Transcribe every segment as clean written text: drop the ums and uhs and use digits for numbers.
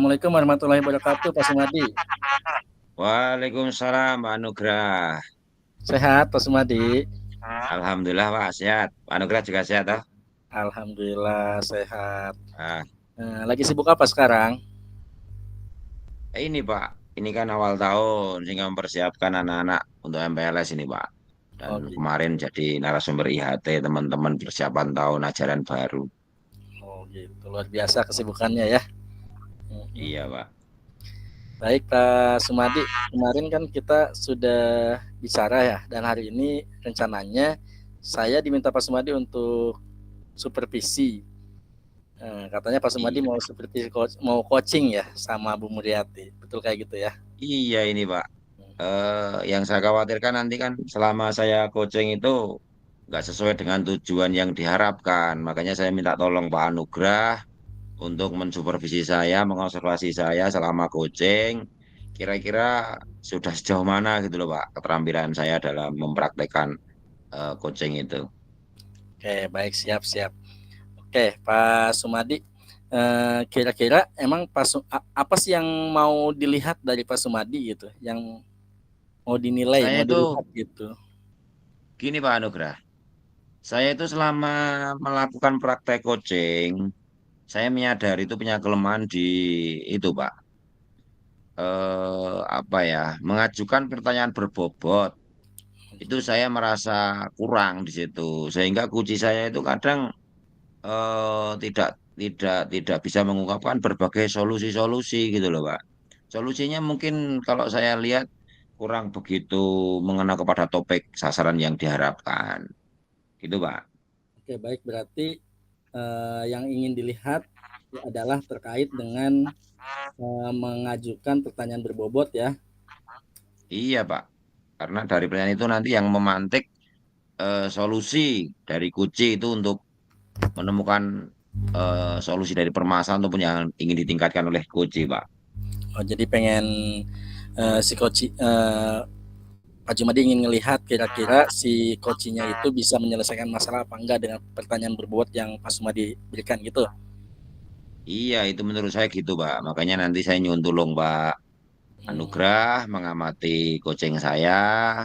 Assalamualaikum warahmatullahi wabarakatuh, Pak Sumadi. Waalaikumsalam Pak Nugrah. Sehat, Pak Sumadi? Alhamdulillah Pak sehat. Pak Nugrah juga sehat toh? Alhamdulillah sehat. Ah, Lagi sibuk apa sekarang? ini Pak, ini kan awal tahun sehingga mempersiapkan anak-anak untuk MPLS ini Pak. Dan Oh, gitu. kemarin jadi narasumber IHT teman-teman persiapan tahun ajaran baru. Oh, gitu. Luar biasa kesibukannya ya. Iya Pak. Baik, Pak Sumadi. Kemarin kan kita sudah bicara ya, dan hari ini rencananya saya diminta Pak Sumadi untuk supervisi. Katanya Pak Sumadi Iya. mau supervisi mau coaching ya sama Bu Muriati. Betul kayak gitu ya? Iya ini Pak. Yang saya khawatirkan nanti kan selama saya coaching itu nggak sesuai dengan tujuan yang diharapkan. Makanya saya minta tolong Pak Anugrah untuk mensupervisi saya, mengobservasi saya selama coaching, kira-kira sudah sejauh mana gitu loh Pak, keterampilan saya dalam mempraktekkan coaching itu. Oke, baik, siap-siap. Oke, Pak Sumadi, kira-kira emang apa sih yang mau dilihat dari Pak Sumadi gitu, yang mau dinilai, Saya mau itu dilihat gitu? gini Pak Anugrah, saya itu selama melakukan praktek coaching, saya menyadari itu punya kelemahan di itu Pak, apa ya, mengajukan pertanyaan berbobot. Itu saya merasa kurang di situ, sehingga kunci saya itu kadang tidak bisa mengungkapkan berbagai solusi-solusi gitu loh, Pak. Solusinya mungkin kalau saya lihat kurang begitu mengena kepada topik sasaran yang diharapkan. Gitu, Pak. Oke, baik, berarti yang ingin dilihat adalah terkait dengan mengajukan pertanyaan berbobot ya. Iya, Pak. Karena dari pertanyaan itu nanti yang memantik solusi dari kunci itu untuk menemukan solusi dari permasalahan ataupun yang ingin ditingkatkan oleh kunci, Pak. Oh, jadi pengen si coach Pak Jumadi ingin melihat kira-kira si coachnya itu bisa menyelesaikan masalah apa enggak dengan pertanyaan berbobot yang Pak Sumadi berikan gitu. Iya, itu menurut saya gitu, Pak. Makanya nanti saya nyuntulung, Pak Hmm. Anugrah mengamati coaching saya.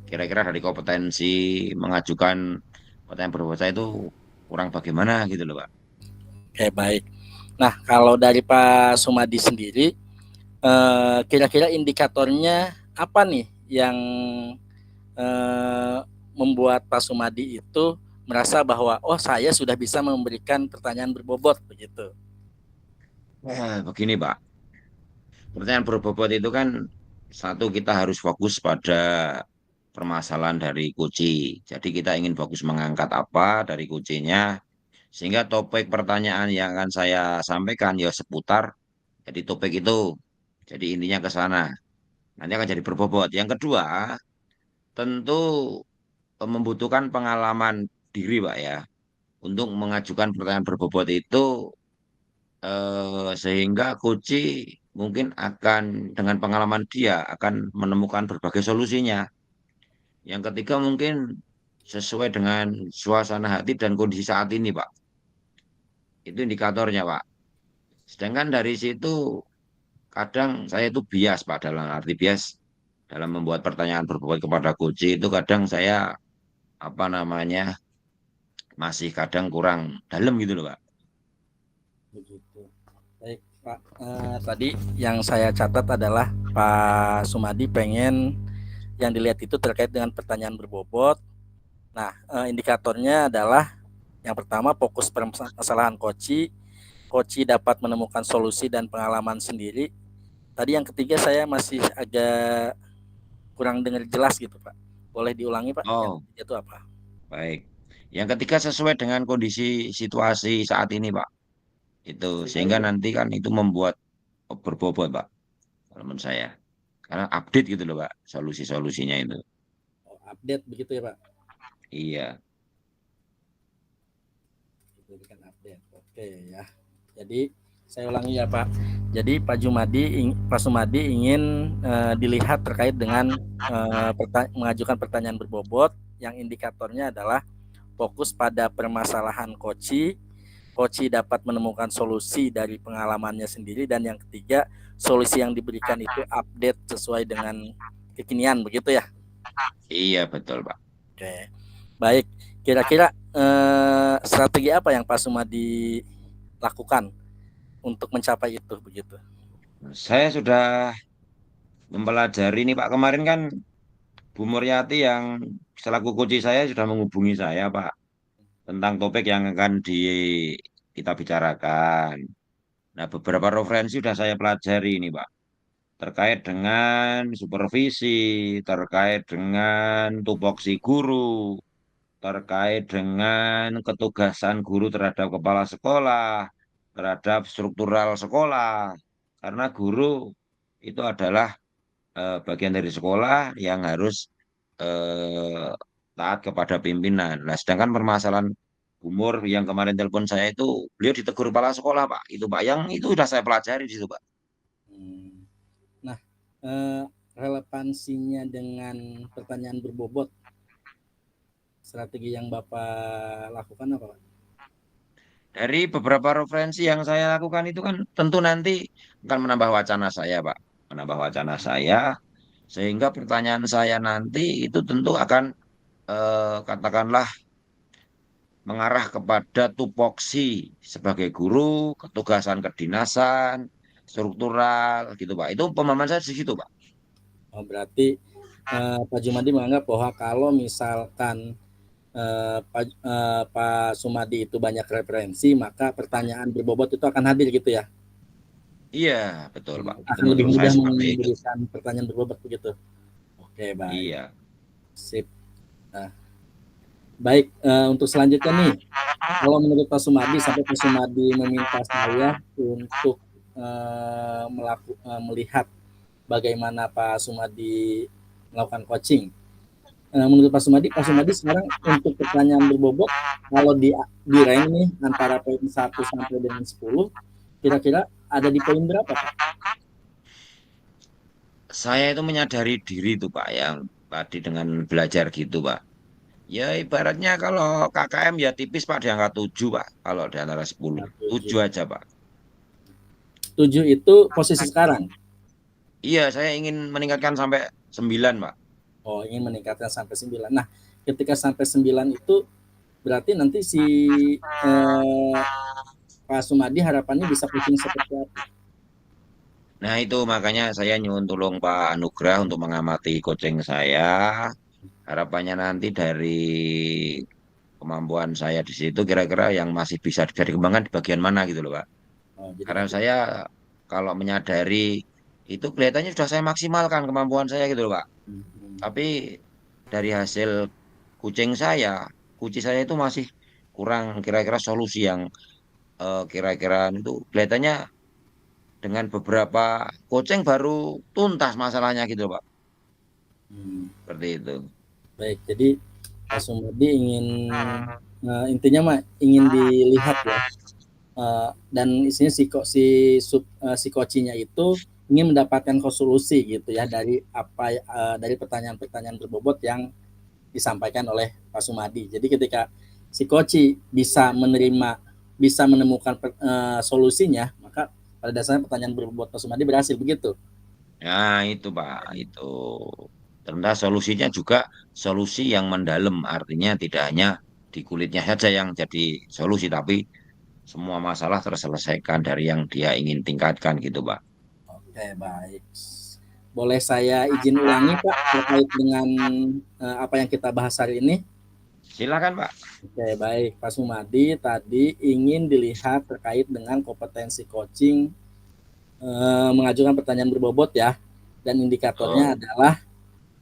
Kira-kira dari kompetensi mengajukan pertanyaan berbahasa itu kurang bagaimana gitu loh, Pak. Oke, baik. Nah, kalau dari Pak Sumadi sendiri, kira-kira indikatornya apa nih yang eh, membuat Pak Sumadi itu merasa bahwa oh saya sudah bisa memberikan pertanyaan berbobot begitu. Begini, Pak. Pertanyaan berbobot itu kan satu kita harus fokus pada permasalahan dari kunci. Jadi kita ingin fokus mengangkat apa dari kuncinya sehingga topik pertanyaan yang akan saya sampaikan ya seputar jadi topik itu. Jadi intinya ke sana. Nanti akan jadi berbobot. Yang kedua, tentu membutuhkan pengalaman diri, Pak ya, untuk mengajukan pertanyaan berbobot itu sehingga Koci mungkin akan dengan pengalaman dia akan menemukan berbagai solusinya. Yang ketiga mungkin sesuai dengan suasana hati dan kondisi saat ini, Pak. Itu indikatornya, Pak. Sedangkan dari situ kadang saya itu bias, Pak, dalam arti bias dalam membuat pertanyaan berbobot kepada Koci itu kadang saya apa namanya masih kadang kurang dalam gitu loh, Pak. Begitu. Baik, Pak. Tadi yang saya catat adalah Pak Sumadi pengen yang dilihat itu terkait dengan pertanyaan berbobot. Nah, indikatornya adalah yang pertama fokus permasalahan Koci. Koci dapat menemukan solusi dan pengalaman sendiri. Tadi yang ketiga saya masih agak kurang dengar jelas gitu, Pak. Boleh diulangi, Pak? Yang Oh, ketiga itu apa? baik. Yang ketiga sesuai dengan kondisi situasi saat ini, Pak. Itu sehingga nanti kan itu membuat berbobot, Pak, kalau menurut saya. Karena update gitu loh, Pak, solusi-solusinya itu. Oh, update begitu ya, Pak? Iya. Berikan update. Oke ya. Jadi saya ulangi ya Pak. Jadi Pak Sumadi ingin dilihat terkait dengan mengajukan pertanyaan berbobot yang indikatornya adalah fokus pada permasalahan Koci. Koci dapat menemukan solusi dari pengalamannya sendiri, dan yang ketiga, solusi yang diberikan itu update sesuai dengan kekinian, begitu ya? Iya, betul, Pak. Oke, baik. Kira-kira strategi apa yang Pak Sumadi lakukan untuk mencapai itu, begitu? Saya sudah mempelajari nih, Pak. Kemarin kan Bu Muryati yang selaku coach saya sudah menghubungi saya, Pak, tentang topik yang akan kita bicarakan. Nah, beberapa referensi sudah saya pelajari ini, Pak. Terkait dengan supervisi, terkait dengan tupoksi guru, terkait dengan ketugasan guru terhadap kepala sekolah, terhadap struktural sekolah. Karena guru itu adalah bagian dari sekolah yang harus eh, taat kepada pimpinan. Nah, sedangkan permasalahan umur yang kemarin telepon saya itu, beliau ditegur kepala sekolah, Pak. Itu, Pak, yang itu sudah saya pelajari di situ, Pak. Hmm. Nah, eh, relevansinya dengan pertanyaan berbobot, strategi yang Bapak lakukan apa, Pak? Dari beberapa referensi yang saya lakukan itu kan tentu nanti akan menambah wacana saya, Pak. Menambah wacana saya, sehingga pertanyaan saya nanti itu tentu akan katakanlah mengarah kepada tupoksi sebagai guru, ketugasan kedinasan, struktural gitu, Pak. Itu pemahaman saya di situ, Pak. Oh, berarti Pak Jumadi menganggap bahwa kalau misalkan Pak Sumadi itu banyak referensi, maka pertanyaan berbobot itu akan hadir gitu ya? Iya, betul, Pak. Itu Akan lebih menurut saya mudah seperti itu. memberikan pertanyaan berbobot begitu. Oke, baik. Iya. Sip. Nah, baik, untuk selanjutnya nih, kalau menurut Pak Sumadi, sampai Pak Sumadi meminta saya untuk melihat bagaimana Pak Sumadi melakukan coaching. Menurut Pak Sumadi sekarang untuk pertanyaan berbobot, kalau di rank nih antara poin 1 sampai dengan 10, kira-kira ada di poin berapa, Pak? Saya itu menyadari diri tuh, Pak, yang tadi dengan belajar gitu, Pak. Ya ibaratnya kalau KKM ya tipis, Pak, di angka 7, Pak. Kalau di antara 10. 7 aja, Pak. 7 itu posisi sekarang. Iya, saya ingin meningkatkan sampai 9, Pak. Oh, ingin meningkatkan sampai 9. Nah, ketika sampai 9 itu berarti nanti si Pak Sumadi harapannya bisa coaching seperti apa? Nah, itu makanya saya nyuwun tolong Pak Anugrah untuk mengamati coaching saya. Harapannya nanti dari kemampuan saya di situ kira-kira yang masih bisa dikembangkan di bagian mana gitu loh, Pak. Oh, jadi Karena nanti. saya kalau menyadari itu kelihatannya sudah saya maksimalkan kemampuan saya gitu loh, Pak. Tapi dari hasil kucing saya itu masih kurang kira-kira solusi yang kira-kira itu kelihatannya dengan beberapa coaching baru tuntas masalahnya gitu, Pak. Hmm, Seperti itu. baik, jadi Pak Sumadi ingin intinya mah ingin dilihat ya, dan isinya si coachingnya itu ingin mendapatkan solusi gitu ya dari dari pertanyaan-pertanyaan berbobot yang disampaikan oleh Pak Sumadi. Jadi ketika si coach bisa menemukan solusinya, maka pada dasarnya pertanyaan berbobot Pak Sumadi berhasil begitu. Nah, itu Pak, itu. Ternyata solusinya juga solusi yang mendalam, artinya tidak hanya di kulitnya saja yang jadi solusi, tapi semua masalah terselesaikan dari yang dia ingin tingkatkan gitu, Pak. Oke, baik. Boleh saya izin ulangi, Pak, terkait dengan apa yang kita bahas hari ini? Silakan, Pak. Oke, baik. Pak Sumadi tadi ingin dilihat terkait dengan kompetensi coaching, mengajukan pertanyaan berbobot ya. Dan indikatornya Betul. adalah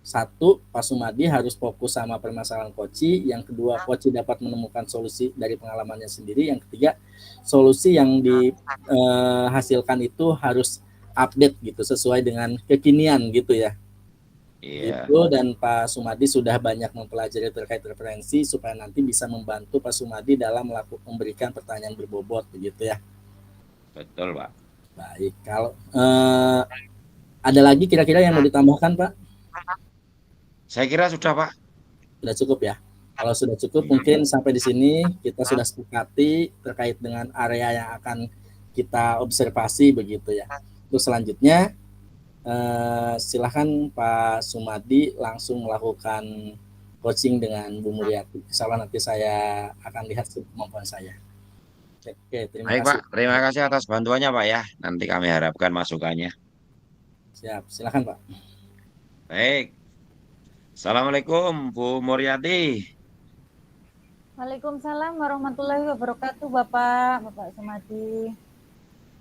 satu, Pak Sumadi harus fokus sama permasalahan Koci. Yang kedua, Koci dapat menemukan solusi dari pengalamannya sendiri. Yang ketiga, solusi yang dihasilkan itu harus update gitu, sesuai dengan kekinian gitu ya. Iya, Itu, dan Pak Sumadi sudah banyak mempelajari terkait referensi supaya nanti bisa membantu Pak Sumadi dalam memberikan pertanyaan berbobot begitu ya. betul, Pak. Baik, kalau ada lagi kira-kira yang mau ditambahkan, Pak? Saya kira sudah, Pak. Sudah cukup ya. Kalau sudah cukup mungkin sampai di sini kita sudah sepakati terkait dengan area yang akan kita observasi begitu ya. Terus selanjutnya silahkan Pak Sumadi langsung melakukan coaching dengan Bu Mulyati. Insya Allah nanti saya akan lihat kemampuan saya. Oke, terima Baik Pak, kasih. terima kasih atas bantuannya Pak ya. Nanti kami harapkan masukannya. Siap, silakan Pak. Baik, Assalamualaikum Bu Muryati. Waalaikumsalam warahmatullahi wabarakatuh, Bapak Sumadi.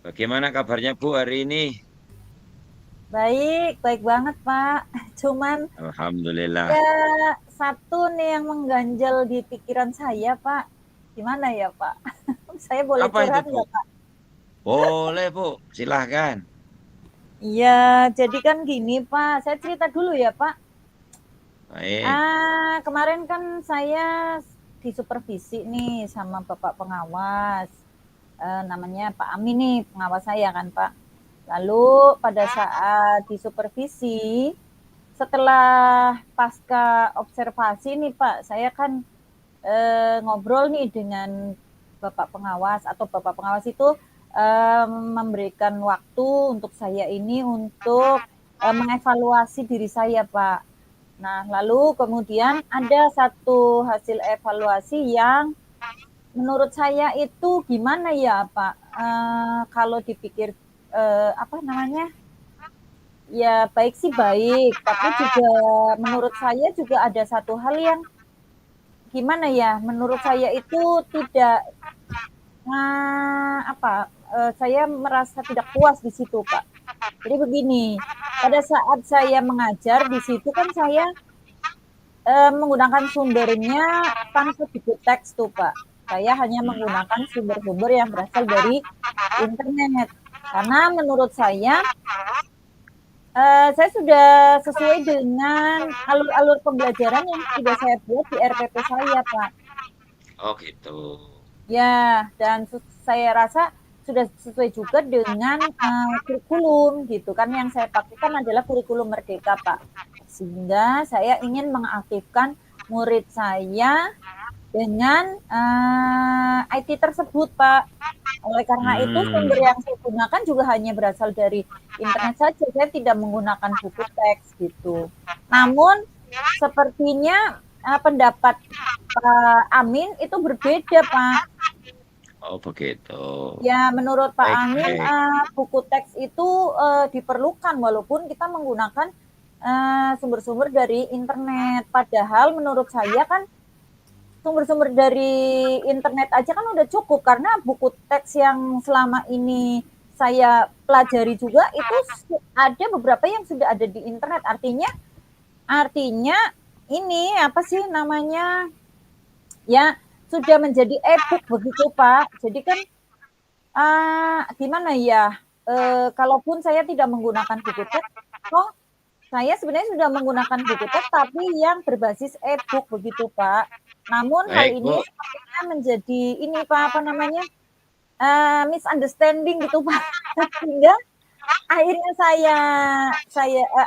Bagaimana kabarnya Bu hari ini? Baik, baik banget, Pak. Cuman Alhamdulillah. ya satu nih yang mengganjal di pikiran saya, Pak. Gimana ya, Pak? Saya boleh Apa itu curhat Bu? nggak, Pak? Boleh Bu, silahkan. Iya, jadi kan gini, Pak. Saya cerita dulu ya, Pak. Baik. Kemarin kan saya disupervisi nih sama Bapak pengawas. Namanya Pak Amin nih, pengawas saya kan, Pak. Lalu pada saat disupervisi, setelah pasca observasi nih Pak, saya kan ngobrol nih dengan Bapak pengawas, atau Bapak pengawas itu memberikan waktu untuk saya ini untuk mengevaluasi diri saya Pak. Nah, lalu kemudian ada satu hasil evaluasi yang menurut saya itu gimana ya Pak, kalau dipikir apa namanya, ya baik sih baik, tapi juga menurut saya juga ada satu hal yang gimana ya, menurut saya itu tidak apa, saya merasa tidak puas di situ Pak. Jadi begini, pada saat saya mengajar di situ kan saya menggunakan sumbernya tanpa buku teks tuh Pak. Saya hanya menggunakan sumber-sumber yang berasal dari internet. Karena menurut saya sudah sesuai dengan alur-alur pembelajaran yang sudah saya buat di RPP saya, Pak. Oh gitu. Ya, dan saya rasa sudah sesuai juga dengan kurikulum gitu kan. Yang saya pakai kan adalah kurikulum Merdeka, Pak. Sehingga saya ingin mengaktifkan murid saya dengan IT tersebut, Pak. Oleh karena itu sumber yang saya gunakan juga hanya berasal dari internet saja. Saya tidak menggunakan buku teks gitu. Namun sepertinya pendapat Pak Amin itu berbeda, Pak. Oh begitu. Ya, menurut Pak Baik, Amin baik. buku teks itu diperlukan walaupun kita menggunakan sumber-sumber dari internet. Padahal menurut saya kan sumber-sumber dari internet aja kan udah cukup, karena buku teks yang selama ini saya pelajari juga itu ada beberapa yang sudah ada di internet. Artinya ini apa sih namanya, ya sudah menjadi e-book begitu Pak. Jadi kan gimana ya, kalaupun saya tidak menggunakan buku teks, saya sebenarnya sudah menggunakan buku teks tapi yang berbasis e-book begitu Pak. Namun hal Baik, ini Bu. sepertinya menjadi ini Pak, apa namanya, misunderstanding gitu Pak. Sehingga akhirnya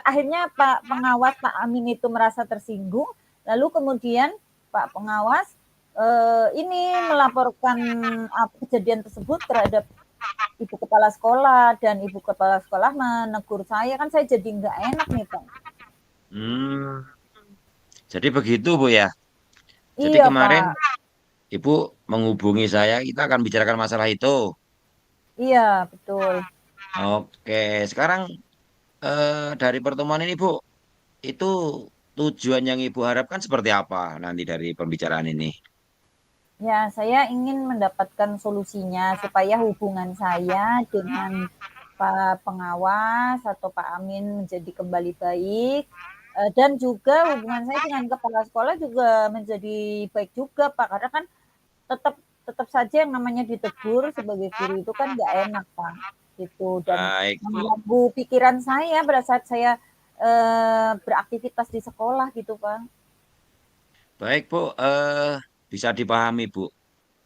akhirnya Pak pengawas Pak Amin itu merasa tersinggung. Lalu kemudian Pak pengawas ini melaporkan kejadian tersebut terhadap ibu kepala sekolah, dan ibu kepala sekolah menegur saya, kan saya jadi nggak enak nih Pak. Jadi begitu Bu ya. Jadi Iya kemarin Pak. Ibu menghubungi saya, kita akan bicarakan masalah itu. Iya betul. Oke, sekarang dari pertemuan ini Bu, itu tujuan yang Ibu harapkan seperti apa nanti dari pembicaraan ini? Ya, saya ingin mendapatkan solusinya supaya hubungan saya dengan Pak pengawas atau Pak Amin menjadi kembali baik, dan juga hubungan saya dengan kepala sekolah juga menjadi baik juga Pak, karena kan tetap tetap saja yang namanya ditegur sebagai guru itu kan nggak enak Pak, gitu. Dan Baik Bu. mengganggu pikiran saya pada saat saya beraktivitas di sekolah gitu Pak. Baik Bu, bisa dipahami Bu.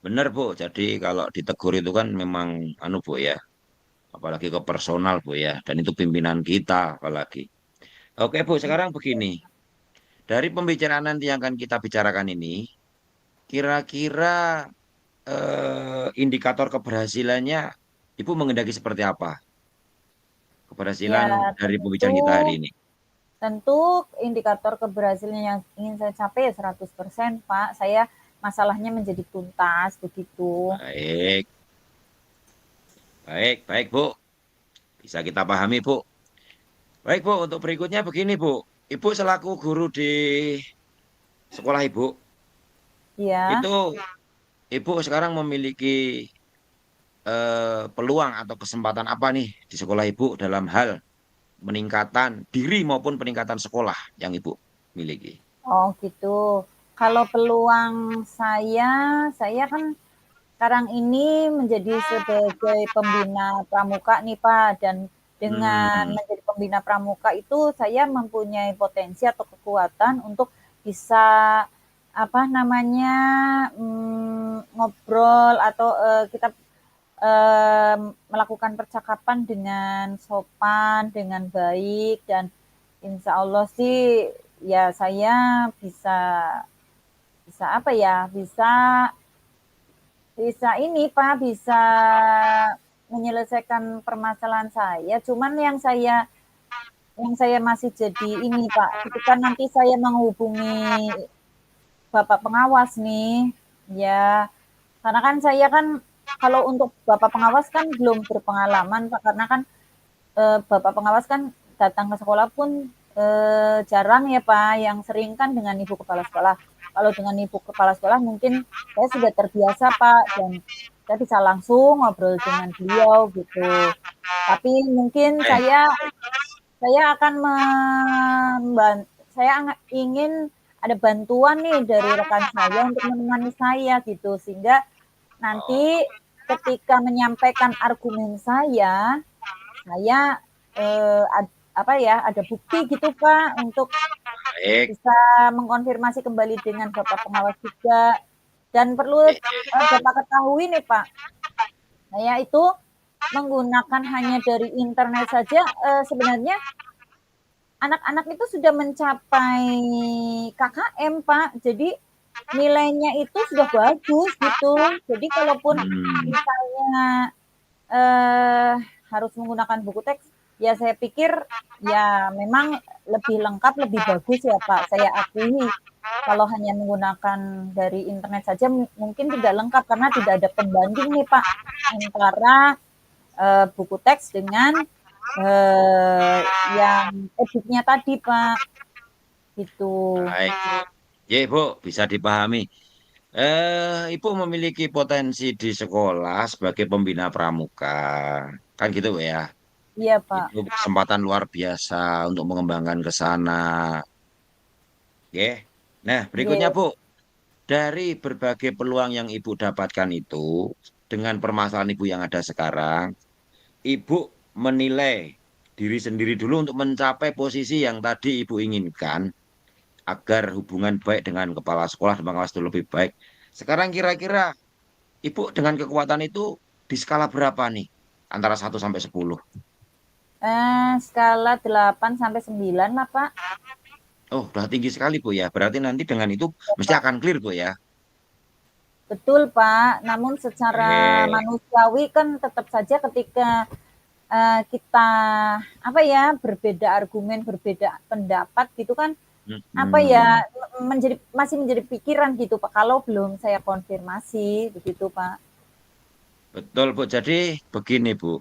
Benar Bu, jadi kalau ditegur itu kan memang anu Bu ya, apalagi ke personal Bu ya, dan itu pimpinan kita apalagi. Oke Bu, sekarang begini. Dari pembicaraan nanti yang akan kita bicarakan ini, kira-kira indikator keberhasilannya Ibu menghendaki seperti apa? Ya, Keberhasilan dari tentu pembicaraan kita hari ini. tentu indikator keberhasilan yang ingin saya capai ya 100%, Pak. Saya masalahnya menjadi tuntas begitu. Baik, baik, baik, Bu. Bisa kita pahami, Bu. Baik, Bu. Untuk berikutnya begini, Bu. Ibu selaku guru di sekolah Ibu, Ya. itu Ibu sekarang memiliki peluang atau kesempatan apa nih di sekolah Ibu dalam hal peningkatan diri maupun peningkatan sekolah yang Ibu miliki? Oh gitu. Kalau peluang saya kan sekarang ini menjadi sebagai pembina pramuka nih Pak, dan dengan Hmm, menjadi pembina pramuka itu saya mempunyai potensi atau kekuatan untuk bisa apa namanya ngobrol atau kita melakukan percakapan dengan sopan, dengan baik, dan insya Allah sih ya saya bisa bisa apa ya bisa bisa ini Pak bisa menyelesaikan permasalahan saya. Cuman yang saya masih jadi ini Pak, ketika nanti saya menghubungi Bapak pengawas nih, ya karena kan saya kan kalau untuk Bapak pengawas kan belum berpengalaman Pak, karena kan Bapak pengawas kan datang ke sekolah pun jarang ya Pak, yang sering kan dengan Ibu Kepala Sekolah. Kalau dengan Ibu Kepala Sekolah mungkin saya sudah terbiasa Pak, dan saya bisa langsung ngobrol dengan beliau gitu. Tapi mungkin eh, saya akan saya ingin ada bantuan nih dari rekan saya untuk menemani saya gitu, sehingga nanti oh, ketika menyampaikan argumen saya apa ya ada bukti gitu Pak untuk baik. bisa mengkonfirmasi kembali dengan Bapak pengawas juga. Dan perlu Eh, Bapak ketahui nih Pak, saya itu menggunakan hanya dari internet saja sebenarnya anak-anak itu sudah mencapai KKM Pak. Jadi nilainya itu sudah bagus gitu. Jadi kalaupun hmm, misalnya eh, harus menggunakan buku teks, ya saya pikir ya memang lebih lengkap, lebih bagus ya Pak. Saya akui kalau hanya menggunakan dari internet saja mungkin tidak lengkap karena tidak ada pembanding nih Pak antara buku teks dengan eh, yang eduknya tadi Pak. Gitu. baik. Ya, Bu, bisa dipahami. Ibu memiliki potensi di sekolah sebagai pembina pramuka. Kan gitu, Bu, ya. Iya Pak. Itu kesempatan luar biasa untuk mengembangkan ke sana. Oke. Nah, berikutnya, Iya. Bu. Dari berbagai peluang yang Ibu dapatkan itu, dengan permasalahan Ibu yang ada sekarang, Ibu menilai diri sendiri dulu untuk mencapai posisi yang tadi Ibu inginkan, agar hubungan baik dengan kepala sekolah dan pengawas itu lebih baik. Sekarang kira-kira Ibu dengan kekuatan itu di skala berapa nih? Antara 1 sampai 10. Skala 8 sampai 9 lah Pak. Oh, udah tinggi sekali, Bu, ya. Berarti nanti dengan itu mesti akan clear, Bu, ya. Betul Pak, namun secara Baik. manusiawi kan tetap saja ketika kita apa ya berbeda argumen, berbeda pendapat gitu kan apa ya Hmm, masih menjadi pikiran gitu Pak kalau belum saya konfirmasi begitu Pak. betul, Bu. Jadi begini, Bu.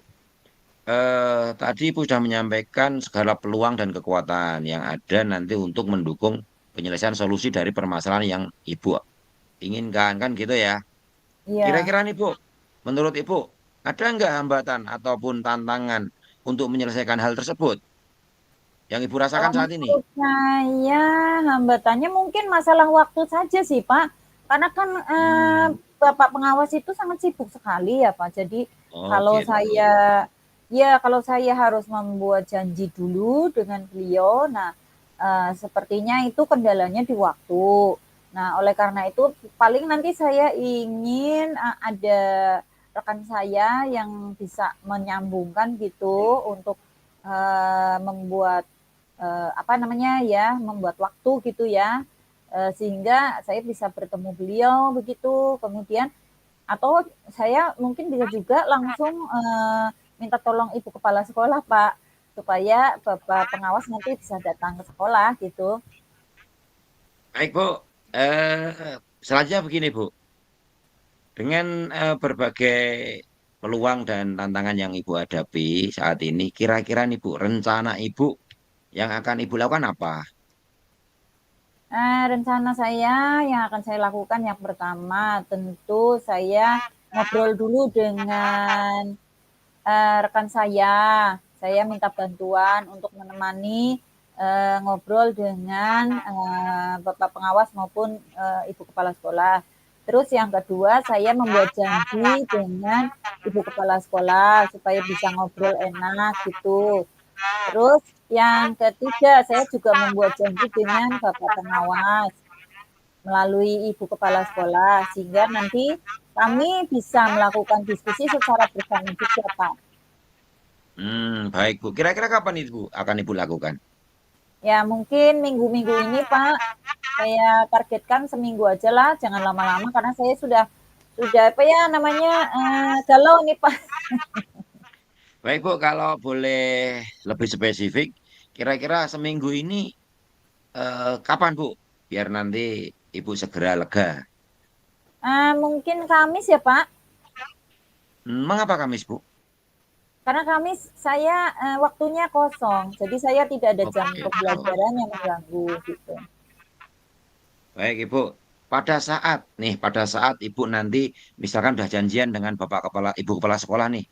Tadi Ibu sudah menyampaikan segala peluang dan kekuatan yang ada nanti untuk mendukung penyelesaian solusi dari permasalahan yang Ibu inginkan, kan gitu ya. Iya. Kira-kira nih Bu, menurut Ibu, ada nggak hambatan ataupun tantangan untuk menyelesaikan hal tersebut yang Ibu Kalau rasakan saat ini? menurut saya hambatannya mungkin masalah waktu saja sih Pak. Karena kan Hmm, Bapak pengawas itu sangat sibuk sekali ya Pak. Jadi oh kalau gitu. saya harus membuat janji dulu dengan beliau. Nah, sepertinya itu kendalanya di waktu. Nah, oleh karena itu paling nanti saya ingin ada rekan saya yang bisa menyambungkan gitu untuk membuat apa namanya ya, membuat waktu gitu ya, sehingga saya bisa bertemu beliau begitu. Kemudian atau saya mungkin bisa juga langsung minta tolong ibu kepala sekolah Pak, supaya bapak pengawas nanti bisa datang ke sekolah gitu. Baik Bu, selanjutnya begini Bu, dengan berbagai peluang dan tantangan yang Ibu hadapi saat ini, kira-kira nih Bu, rencana Ibu yang akan Ibu lakukan apa? Rencana saya yang akan saya lakukan yang pertama tentu saya ngobrol dulu dengan rekan saya. Saya minta bantuan untuk menemani ngobrol dengan bapak pengawas maupun ibu kepala sekolah. Terus yang kedua saya membuat janji dengan ibu kepala sekolah supaya bisa ngobrol enak gitu. Terus yang ketiga saya juga membuat janji dengan bapak pengawas melalui ibu kepala sekolah sehingga nanti kami bisa melakukan diskusi secara bersama juga Pak. Baik Bu, kira-kira kapan itu akan Ibu lakukan? Ya mungkin minggu-minggu ini Pak, saya targetkan seminggu aja lah, jangan lama-lama karena saya sudah apa ya namanya galau nih Pak. Baik Bu, kalau boleh lebih spesifik, kira-kira seminggu ini kapan Bu? Biar nanti Ibu segera lega. Mungkin Kamis ya Pak, Mengapa Kamis Bu? karena Kamis saya waktunya kosong, jadi saya tidak ada Oh jam begitu. pembelajaran yang mengganggu gitu. Baik Ibu, pada saat Ibu nanti misalkan sudah janjian dengan Ibu kepala sekolah nih,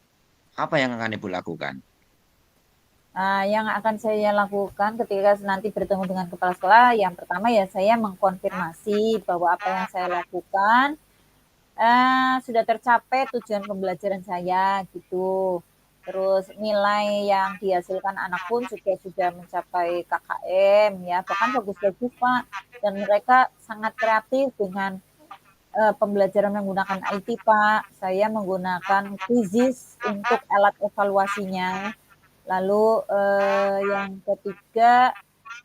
apa yang akan Ibu lakukan? Yang akan saya lakukan ketika nanti bertemu dengan kepala sekolah, yang pertama ya saya mengkonfirmasi bahwa apa yang saya lakukan sudah tercapai tujuan pembelajaran saya gitu. Terus nilai yang dihasilkan anak pun juga sudah mencapai KKM ya, bahkan bagus-bagus Pak. Dan mereka sangat kreatif dengan pembelajaran menggunakan IT Pak. Saya menggunakan Quizzes untuk alat evaluasinya. Lalu yang ketiga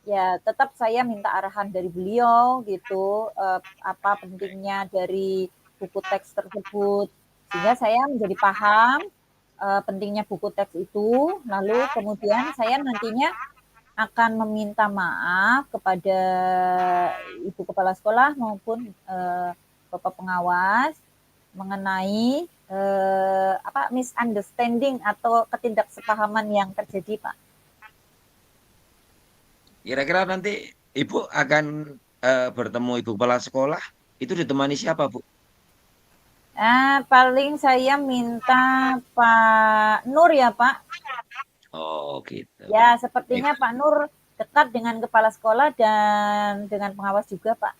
ya tetap saya minta arahan dari beliau gitu, apa pentingnya dari buku teks tersebut. Sehingga saya menjadi paham pentingnya buku teks itu, lalu kemudian saya nantinya akan meminta maaf kepada ibu kepala sekolah maupun bapak pengawas mengenai apa misunderstanding atau ketidaksepahaman yang terjadi, Pak. Kira-kira nanti Ibu akan bertemu Ibu kepala sekolah, itu ditemani siapa Bu? Paling saya minta Pak Nur ya, Pak. Oh gitu. Ya, Baik, sepertinya Pak Nur dekat dengan kepala sekolah dan dengan pengawas juga, Pak.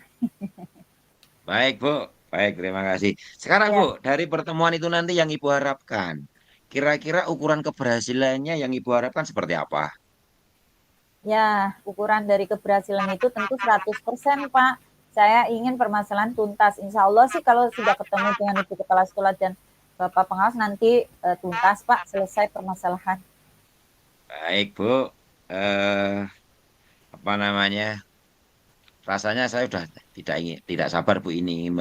baik Bu, baik terima kasih. Sekarang Bu, Ya, dari pertemuan itu nanti yang Ibu harapkan, kira-kira ukuran keberhasilannya yang Ibu harapkan seperti apa? ya, ukuran dari keberhasilan itu tentu 100%, Pak. Saya ingin permasalahan tuntas. Insya Allah sih kalau sudah ketemu dengan Ibu Kepala Sekolah dan Bapak Pengawas nanti tuntas, Pak, selesai permasalahan. Baik Bu, eh, apa namanya? Rasanya saya sudah tidak sabar Bu ini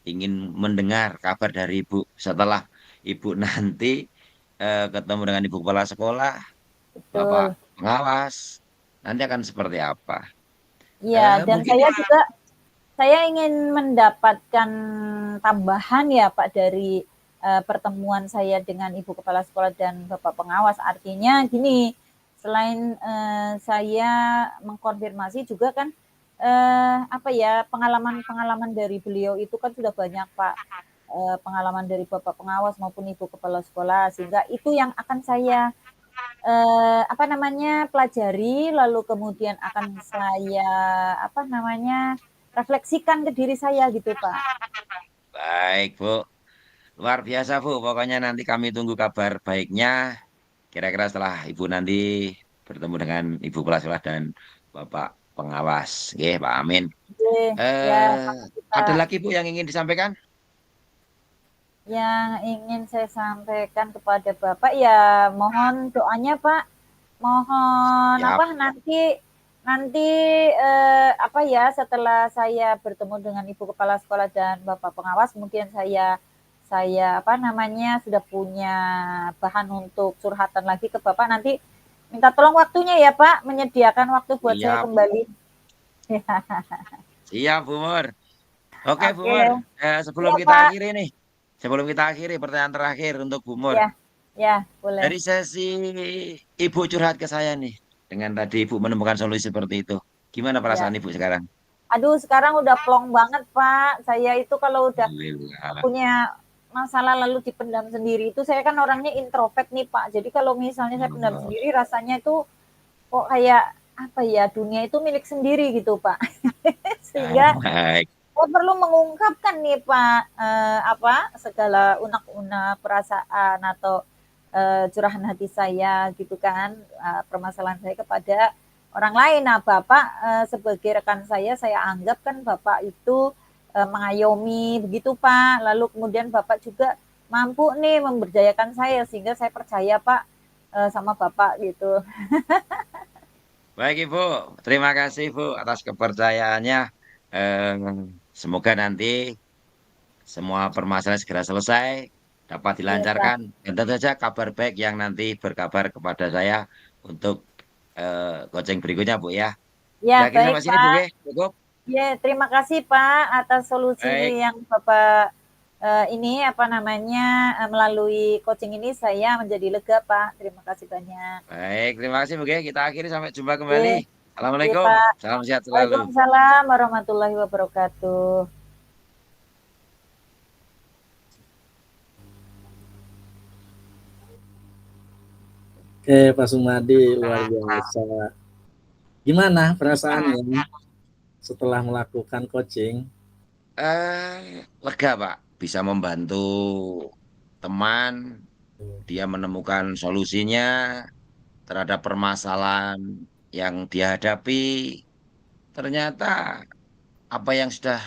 ingin mendengar kabar dari Ibu setelah Ibu nanti ketemu dengan Ibu kepala sekolah, Bapak Betul. pengawas, nanti akan seperti apa? Iya, dan Mungkin saya ingin mendapatkan tambahan ya Pak dari pertemuan saya dengan Ibu Kepala Sekolah dan Bapak Pengawas. Artinya gini, selain saya mengkonfirmasi juga kan apa ya pengalaman-pengalaman dari beliau itu kan sudah banyak Pak, pengalaman dari Bapak Pengawas maupun Ibu Kepala Sekolah sehingga itu yang akan saya apa namanya pelajari lalu kemudian akan saya apa namanya refleksikan ke diri saya gitu Pak. baik Bu, luar biasa Bu. Pokoknya nanti kami tunggu kabar baiknya. Kira-kira setelah Ibu nanti bertemu dengan Ibu kepala sekolah dan Bapak pengawas. Oke, Pak Amin. Oke, ya Eh, makasih ada Pak. lagi Bu yang ingin disampaikan? Yang ingin saya sampaikan kepada Bapak ya mohon doanya Pak Mohon Siap. apa nanti nanti apa ya setelah saya bertemu dengan Ibu Kepala Sekolah dan Bapak Pengawas mungkin saya apa namanya sudah punya bahan untuk curhatan lagi ke Bapak nanti minta tolong waktunya ya Pak menyediakan waktu buat saya Siap. kembali. Siap, Bu Mur. Oke, Bu Oke, Mur. Sebelum iya kita Pak. akhiri nih. Sebelum kita akhiri pertanyaan terakhir untuk Bu Mur. Ya, ya boleh. Dari sesi Ibu curhat ke saya nih. Dengan tadi Ibu menemukan solusi seperti itu. Gimana Ya. perasaan Ibu sekarang? Aduh, sekarang udah plong banget, Pak. Saya itu kalau udah Alhamdulillah. punya masalah lalu dipendam sendiri itu saya kan orangnya introvert nih, Pak. Jadi kalau misalnya saya pendam Oh, sendiri rasanya itu kok kayak apa ya, dunia itu milik sendiri gitu, Pak. Sehingga baik. saya perlu mengungkapkan nih, Pak, apa segala unek-unek perasaan atau curahan hati saya gitu kan, permasalahan saya kepada orang lain. Nah, Bapak sebagai rekan saya anggap kan Bapak itu mengayomi begitu Pak. Lalu kemudian Bapak juga mampu nih memberdayakan saya sehingga saya percaya Pak sama Bapak gitu. Baik Ibu. Terima kasih Ibu atas kepercayaannya. Eh, Semoga nanti semua permasalahan segera selesai, dapat Iya Pak. dilancarkan. Dan tentu saja kabar baik yang nanti berkabar kepada saya untuk coaching berikutnya, Bu ya. Ya Kita akhiri baik sampai sini, Bu. Pak. Cukup. Ya terima kasih Pak atas solusi Baik, yang Bapak ini apa namanya melalui coaching ini saya menjadi lega Pak. Terima kasih banyak. baik. Terima kasih, Bu. Kita akhiri sampai jumpa kembali. Oke, oke Assalamualaikum. Pak. Salam sehat selalu. Waalaikumsalam warahmatullahi wabarakatuh. Oke, Pak Sumadi, luar biasa. Gimana perasaannya setelah melakukan coaching? Lega, Pak. Bisa membantu teman, dia menemukan solusinya terhadap permasalahan yang dihadapi. Ternyata apa yang sudah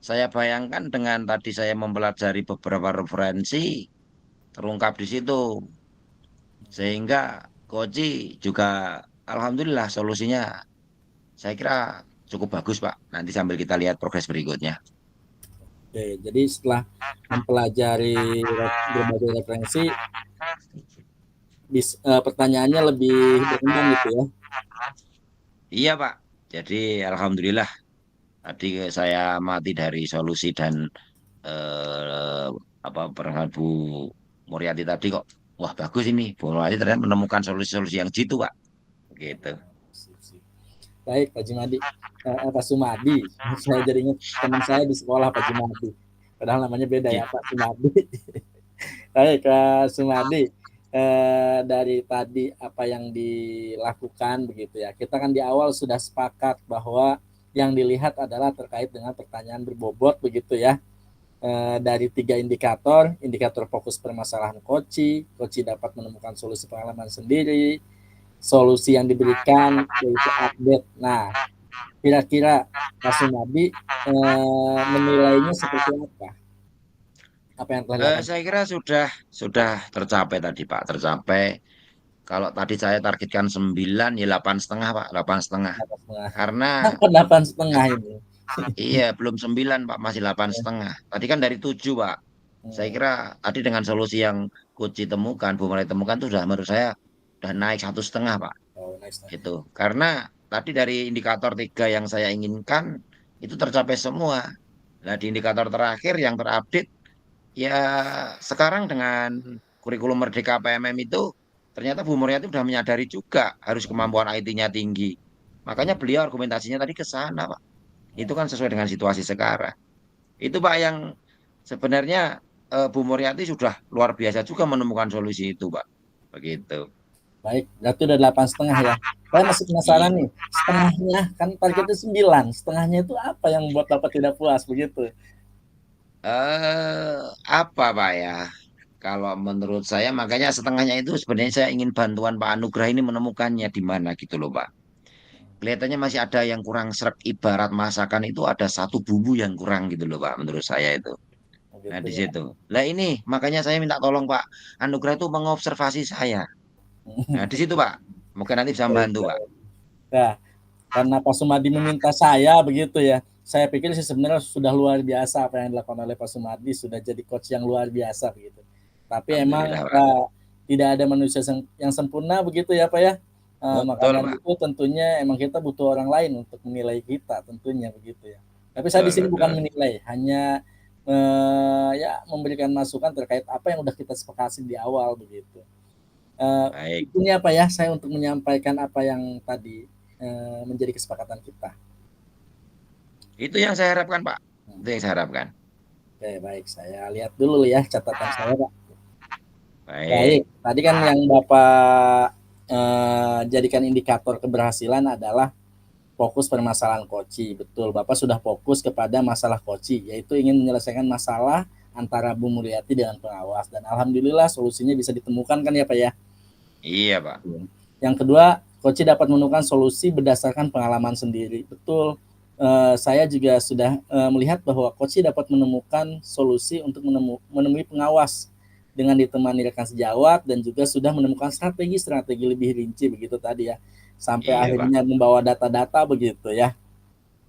saya bayangkan dengan tadi saya mempelajari beberapa referensi terungkap di situ. Sehingga Koji juga alhamdulillah solusinya saya kira cukup bagus, Pak. Nanti sambil kita lihat progres berikutnya. Oke, jadi setelah mempelajari berbagai referensi, pertanyaannya lebih berkembang gitu ya. Iya, Pak. Jadi alhamdulillah tadi saya mati dari solusi dan eh, apa perasaan Bu Muriati tadi kok wah bagus ini. Bu Muriati ternyata menemukan solusi-solusi yang jitu, Pak. Gitu. Baik, Pak Jumadi, Pak Sumadi, saya jadi ingat teman saya di sekolah Pak Jumadi. Padahal namanya beda ya, Pak Sumadi. Baik, Pak Sumadi, dari tadi apa yang dilakukan begitu ya. Kita kan di awal sudah sepakat bahwa yang dilihat adalah terkait dengan pertanyaan berbobot begitu ya. Dari 3 indikator fokus permasalahan Koci dapat menemukan solusi pengalaman sendiri, solusi yang diberikan yaitu update. Nah, kira-kira Pak Sumadi menilainya seperti apa? Apa yang telah dilakukan? Saya kira sudah tercapai tadi, Pak. Tercapai. Kalau tadi saya targetkan 9, ya 8,5, Pak. 8,5. Karena Kenapa 8,5 ini? iya belum 9, Pak. Masih 8,5. Tadi kan dari 7, Pak. Saya kira tadi dengan solusi yang Coach temukan, Bu Mulai temukan itu sudah menurut saya sudah naik 1,5, Pak. Oh, nice. Gitu. Karena tadi dari indikator 3 yang saya inginkan itu tercapai semua. Nah, di indikator terakhir yang terupdate ya sekarang dengan kurikulum Merdeka PMM itu ternyata Bu Muriati sudah menyadari juga harus kemampuan IT-nya tinggi. Makanya beliau argumentasinya tadi ke sana, Pak. Itu kan sesuai dengan situasi sekarang. Itu Pak yang sebenarnya Bu Muriati sudah luar biasa juga menemukan solusi itu, Pak. Begitu. Baik, berarti udah 8,5 ya. Saya masih penasaran Iya. nih, setengahnya kan targetnya 9, setengahnya itu apa yang membuat Bapak tidak puas begitu? Apa Pak ya? Kalau menurut saya makanya setengahnya itu sebenarnya saya ingin bantuan Pak Anugrah ini menemukannya di mana gitu loh Pak. Kelihatannya masih ada yang kurang srek ibarat masakan itu ada satu bumbu yang kurang gitu loh Pak menurut saya itu. Nah Begitu di ya. situ. Lah ini makanya saya minta tolong Pak Anugrah itu mengobservasi saya. Nah di situ Pak. Mungkin nanti bisa Baik, membantu, Pak. baik. Nah, karena Pak Sumadi meminta saya begitu ya. Saya pikir sih sebenarnya sudah luar biasa apa yang dilakukan oleh Pak Sumadi, sudah jadi coach yang luar biasa begitu. Tapi emang Alhamdulillah, Pak. tidak ada manusia yang sempurna begitu ya Pak ya. Maka Betul, dari Pak. itu tentunya emang kita butuh orang lain untuk menilai kita tentunya begitu ya. Tapi saya di Betul, sini bukan betul. menilai, hanya ya memberikan masukan terkait apa yang udah kita sepakati di awal begitu. Baik. Ini apa ya saya untuk menyampaikan apa yang tadi menjadi kesepakatan kita. Itu yang saya harapkan, Pak. Itu yang saya harapkan. Oke, baik. Saya lihat dulu ya catatan saya, Pak. Baik. Baik. Tadi kan yang Bapak jadikan indikator keberhasilan adalah fokus permasalahan koci. Betul, Bapak sudah fokus kepada masalah koci, yaitu ingin menyelesaikan masalah antara Bu Mulyati dengan pengawas. Dan alhamdulillah solusinya bisa ditemukan kan ya Pak ya? Iya, Pak. Yang kedua, Koci dapat menemukan solusi berdasarkan pengalaman sendiri. Betul, saya juga sudah melihat bahwa Koci dapat menemukan solusi untuk menemui pengawas dengan ditemani rekan sejawat dan juga sudah menemukan strategi-strategi lebih rinci begitu tadi ya. Sampai Iya, Pak. akhirnya membawa data-data begitu ya.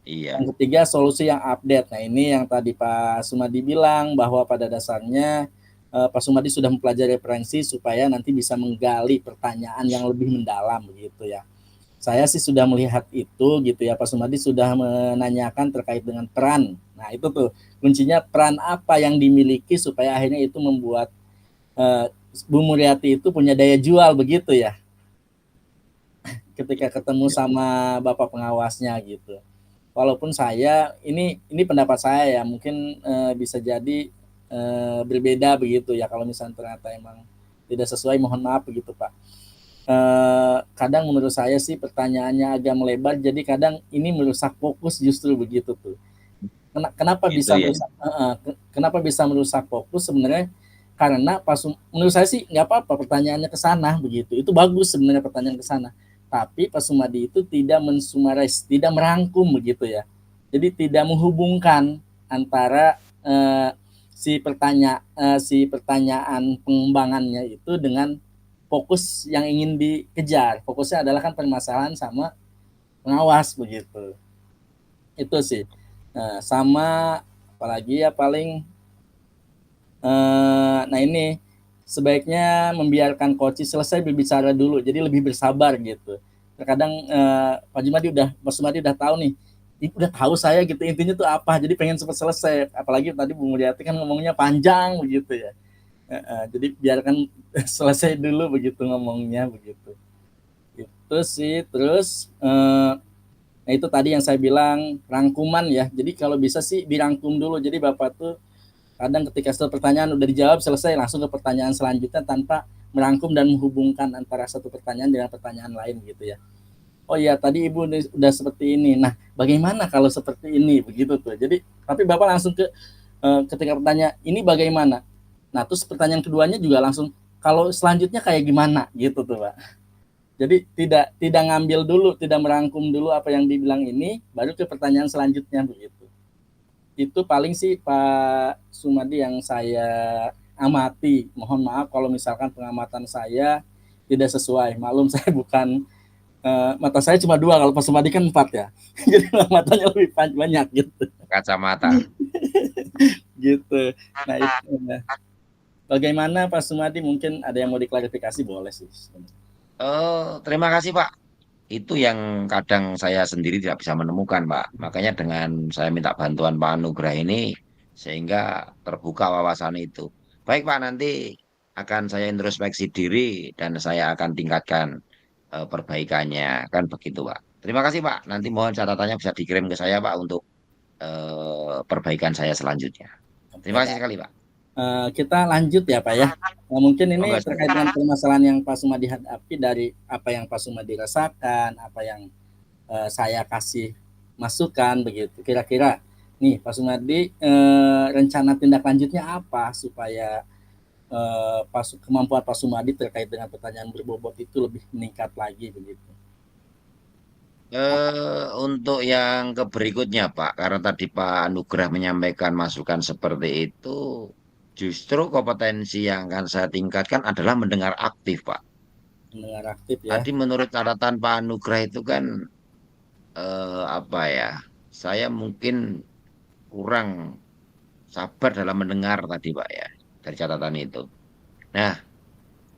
Iya. Yang ketiga, solusi yang update. Nah, ini yang tadi Pak Sumadi bilang bahwa pada dasarnya Pak Sumadi sudah mempelajari referensi supaya nanti bisa menggali pertanyaan yang lebih mendalam begitu ya. Saya sih sudah melihat itu gitu ya. Pak Sumadi sudah menanyakan terkait dengan peran. Nah, itu tuh kuncinya, peran apa yang dimiliki supaya akhirnya itu membuat Bu Mulyati itu punya daya jual begitu ya. Ketika ketemu sama Bapak pengawasnya gitu. Walaupun saya ini pendapat saya ya, mungkin bisa jadi berbeda begitu ya, kalau misalnya ternyata emang tidak sesuai, mohon maaf begitu Pak. Kadang menurut saya sih pertanyaannya agak melebar, jadi kadang ini merusak fokus justru begitu tuh. Kenapa Itu bisa ya. merusak? Kenapa bisa merusak fokus sebenarnya? Karena menurut saya sih nggak apa-apa pertanyaannya ke sana begitu. Itu bagus sebenarnya pertanyaan ke sana. Tapi Pak Sumadi itu tidak mensumarais, tidak merangkum begitu ya. Jadi tidak menghubungkan antara si pertanyaan pengembangannya itu dengan fokus yang ingin dikejar. Fokusnya adalah kan permasalahan sama pengawas begitu. Itu sih. Sama apalagi ya paling nah ini sebaiknya membiarkan coach selesai berbicara dulu, jadi lebih bersabar gitu. Terkadang Pak Sumadi udah tahu nih, udah tahu saya gitu intinya tuh apa, jadi pengen cepat selesai. Apalagi tadi Bu Mulyati kan ngomongnya panjang begitu ya. Jadi biarkan selesai dulu begitu ngomongnya begitu. Itu sih. Terus nah itu tadi yang saya bilang rangkuman ya. Jadi kalau bisa sih dirangkum dulu. Jadi Bapak tuh kadang ketika satu pertanyaan udah dijawab selesai, langsung ke pertanyaan selanjutnya tanpa merangkum dan menghubungkan antara satu pertanyaan dengan pertanyaan lain gitu ya. Oh iya, tadi Ibu udah seperti ini. Nah, bagaimana kalau seperti ini begitu tuh. Jadi tapi Bapak langsung ke ketika bertanya ini bagaimana. Nah, terus pertanyaan keduanya juga langsung kalau selanjutnya kayak gimana gitu tuh, Pak. Jadi tidak ngambil dulu, tidak merangkum dulu apa yang dibilang ini, baru ke pertanyaan selanjutnya begitu. Itu paling sih Pak Sumadi yang saya amati. Mohon maaf kalau misalkan pengamatan saya tidak sesuai. Maklum saya bukan mata saya cuma 2, kalau Pak Sumadi kan 4 ya. Jadi matanya lebih banyak gitu. Kacamata. Gitu. Nah, itu. Bagaimana Pak Sumadi, mungkin ada yang mau diklarifikasi boleh sih. Terima kasih, Pak. Itu yang kadang saya sendiri tidak bisa menemukan, Pak. Makanya dengan saya minta bantuan Pak Anugrah ini, sehingga terbuka wawasan itu. Baik, Pak, nanti akan saya introspeksi diri dan saya akan tingkatkan perbaikannya. Kan begitu, Pak. Terima kasih, Pak. Nanti mohon catatannya bisa dikirim ke saya, Pak, untuk perbaikan saya selanjutnya. Oke, Terima kasih Pak. sekali, Pak. Kita lanjut ya Pak ya. Mungkin ini Monggo, terkait dengan permasalahan yang Pak Sumadi hadapi, dari apa yang Pak Sumadi rasakan, apa yang saya kasih masukan begitu. Kira-kira nih Pak Sumadi, rencana tindak lanjutnya apa supaya kemampuan Pak Sumadi terkait dengan pertanyaan berbobot itu lebih meningkat lagi begitu. Untuk yang ke berikutnya, Pak, karena tadi Pak Anugrah menyampaikan masukan seperti itu, justru kompetensi yang akan saya tingkatkan adalah mendengar aktif, Pak. mendengar aktif ya. Tadi menurut catatan Pak Anugrah itu kan apa ya? Saya mungkin kurang sabar dalam mendengar tadi Pak ya dari catatan itu. Nah,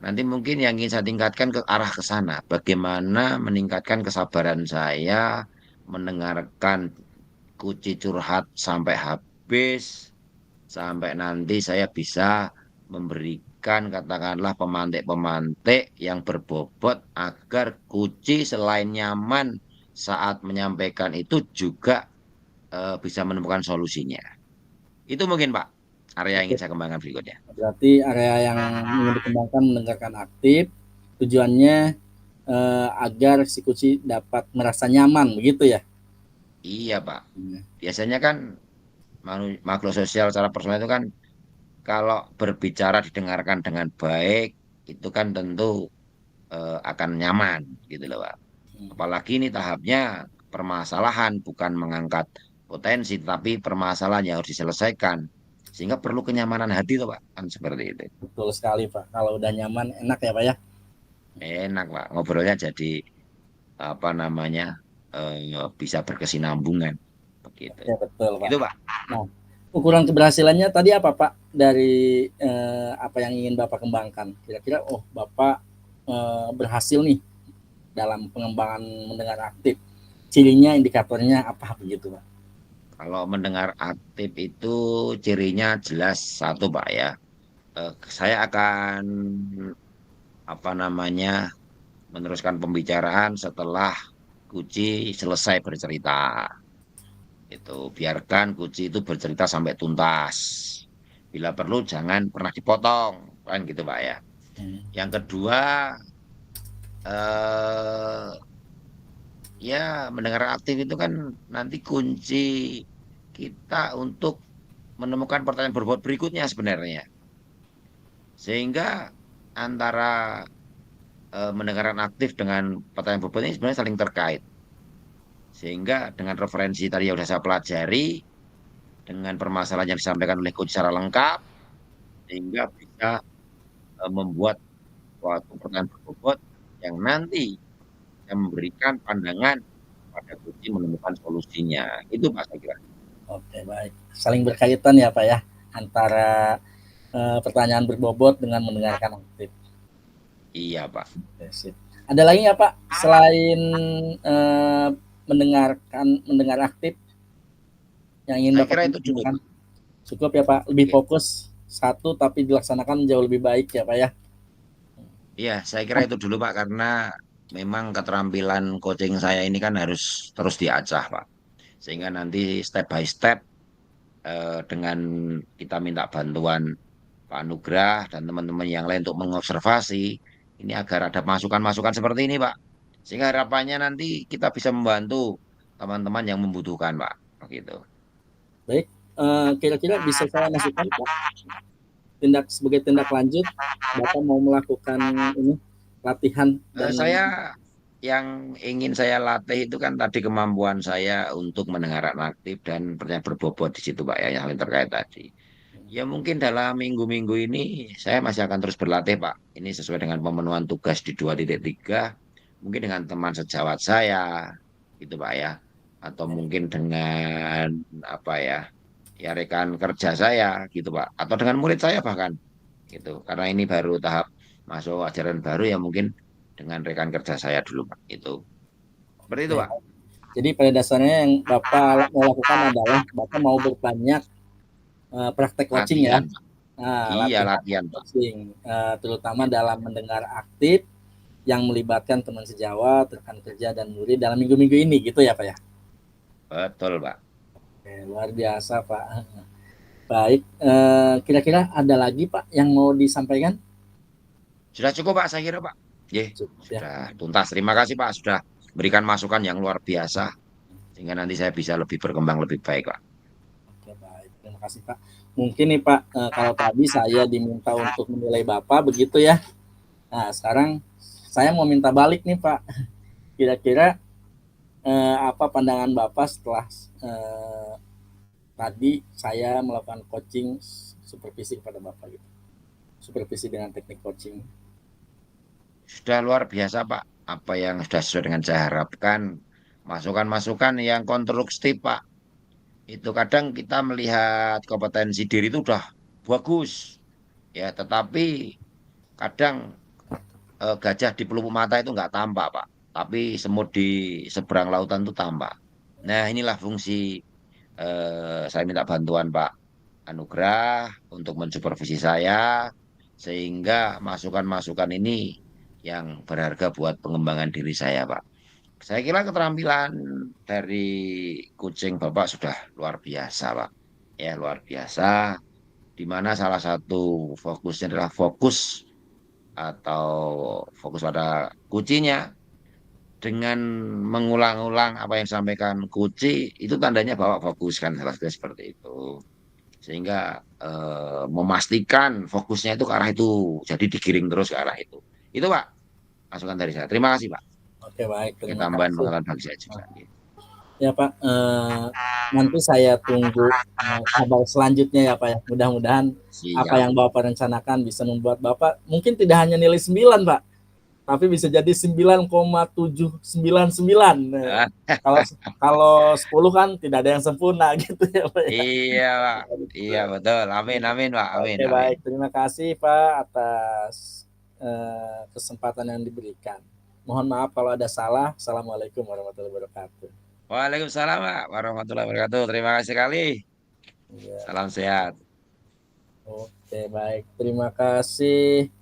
nanti mungkin yang ingin saya tingkatkan ke arah ke sana. Bagaimana meningkatkan kesabaran saya mendengarkan Kuci curhat sampai habis, sampai nanti saya bisa memberikan katakanlah pemantik-pemantik yang berbobot agar Kuci selain nyaman saat menyampaikan itu juga bisa menemukan solusinya. Itu mungkin Pak, area yang Oke, ingin saya kembangkan berikutnya. berarti area yang ingin dikembangkan mendengarkan aktif, tujuannya agar si kuci dapat merasa nyaman, begitu ya? Iya Pak, Iya, biasanya kan makhluk sosial secara personal itu kan kalau berbicara didengarkan dengan baik, itu kan tentu akan nyaman gitu loh Pak. Apalagi ini tahapnya permasalahan, bukan mengangkat potensi, tapi permasalahan yang harus diselesaikan. Sehingga perlu kenyamanan hati tuh Pak, kan seperti itu. betul sekali Pak. Kalau udah nyaman, enak ya Pak ya? Enak Pak, ngobrolnya jadi apa namanya bisa berkesinambungan begitu. Oke, betul Pak. Itu Pak. Nah, ukuran keberhasilannya tadi apa Pak? Dari apa yang ingin Bapak kembangkan? Kira-kira, oh Bapak berhasil nih dalam pengembangan mendengar aktif. Cirinya, indikatornya apa begitu Pak? Kalau mendengar aktif itu cirinya jelas satu Pak ya. Saya akan apa namanya meneruskan pembicaraan setelah Kuci selesai bercerita. Itu biarkan Kuci itu bercerita sampai tuntas. Bila perlu jangan pernah dipotong, kan gitu Pak ya. Hmm. Yang kedua eh ya mendengar aktif itu kan nanti kunci kita untuk menemukan pertanyaan berbobot berikutnya sebenarnya. Sehingga antara mendengarkan aktif dengan pertanyaan berbobot ini sebenarnya saling terkait. Sehingga dengan referensi tadi yang sudah saya pelajari, dengan permasalahan yang disampaikan oleh coach secara lengkap, sehingga bisa membuat suatu pertanyaan berbobot yang nanti yang memberikan pandangan pada coach menemukan solusinya. Itu Pak saya kira. Oke, baik. Saling berkaitan ya Pak ya, antara pertanyaan berbobot dengan mendengarkan aktif. Iya Pak. Oke, sip. Ada lagi nggak Pak selain mendengar aktif yang ingin Saya Bapak kira itu cukup. kembangkan? Cukup ya Pak, lebih Oke. fokus satu tapi dilaksanakan jauh lebih baik ya Pak ya. Iya, saya kira itu dulu Pak karena memang keterampilan coaching saya ini kan harus terus diasah Pak. Sehingga nanti step by step dengan kita minta bantuan Pak Nugrah dan teman-teman yang lain untuk mengobservasi ini agar ada masukan-masukan seperti ini Pak. Sehingga harapannya nanti kita bisa membantu teman-teman yang membutuhkan Pak. Begitu. Baik, kira-kira bisa saya masukkan Pak sebagai tindak lanjut Bapak mau melakukan ini latihan dan Saya yang ingin saya latih itu kan tadi kemampuan saya untuk mendengarkan aktif dan pertanyaan berbobot di situ Pak ya yang lain terkait tadi. Ya mungkin dalam minggu-minggu ini saya masih akan terus berlatih Pak. Ini sesuai dengan pemenuhan tugas di 2.3. Mungkin dengan teman sejawat saya gitu Pak ya. Atau mungkin dengan apa ya, ya rekan kerja saya gitu Pak. Atau dengan murid saya bahkan gitu. Karena ini baru tahap masuk ajaran baru ya mungkin dengan rekan kerja saya dulu Pak. Itu. Seperti itu Pak. jadi pada dasarnya yang Bapak mau lakukan adalah Bapak mau berbanyak praktek coaching ya. Latihan Pak. Nah, Iya latihan latihan Pak. coaching terutama dalam mendengar aktif yang melibatkan teman sejawat, rekan kerja dan murid dalam minggu-minggu ini gitu ya Pak ya. Betul Pak. Oke, luar biasa Pak. Baik, kira-kira ada lagi Pak yang mau disampaikan? Sudah cukup Pak saya kira Pak. Ye, Cukup ya. sudah tuntas. Terima kasih Pak sudah berikan masukan yang luar biasa sehingga nanti saya bisa lebih berkembang lebih baik Pak. Oke, baik. Terima kasih Pak. Mungkin nih Pak, kalau tadi saya diminta untuk menilai Bapak begitu ya. Nah, sekarang saya mau minta balik nih Pak. Kira-kira apa pandangan Bapak setelah tadi saya melakukan coaching supervisi kepada Bapak gitu. Supervisi dengan teknik coaching. sudah luar biasa Pak. Apa yang sudah sesuai dengan saya harapkan, masukan-masukan yang konstruktif Pak. Itu kadang kita melihat kompetensi diri itu udah bagus, ya. Tetapi kadang gajah di pelupuk mata itu nggak tampak Pak. Tapi semut di seberang lautan itu tampak. Nah inilah fungsi saya minta bantuan Pak Anugrah untuk mensupervisi saya sehingga masukan-masukan ini yang berharga buat pengembangan diri saya, Pak. Saya kira keterampilan dari kucing Bapak sudah luar biasa, Pak. Ya, luar biasa. Di mana salah satu fokusnya adalah fokus atau fokus pada kucinya dengan mengulang-ulang apa yang disampaikan Kuci itu tandanya Bapak fokus kan salah satunya seperti itu sehingga memastikan fokusnya itu ke arah itu jadi digiring terus ke arah itu Pak masukan dari saya terima kasih Pak Oke, baik, pakai terima tambahan kasih. pengetahuan bagi saya juga. Ya Pak, nanti saya tunggu kabar selanjutnya ya Pak ya. Mudah-mudahan apa Siap. yang Bapak rencanakan bisa membuat Bapak mungkin tidak hanya nilai 9 Pak, tapi bisa jadi 9,799. Nah, Ah, kalau kalau 10 kan tidak ada yang sempurna gitu ya Pak ya. iya Pak iya betul amin amin Pak amin Oke, amin. baik, terima kasih Pak atas kesempatan yang diberikan. Mohon maaf kalau ada salah. Assalamualaikum warahmatullahi wabarakatuh. Waalaikumsalam Pak warahmatullahi wabarakatuh terima kasih sekali Ya, salam sehat. oke, baik. Terima kasih.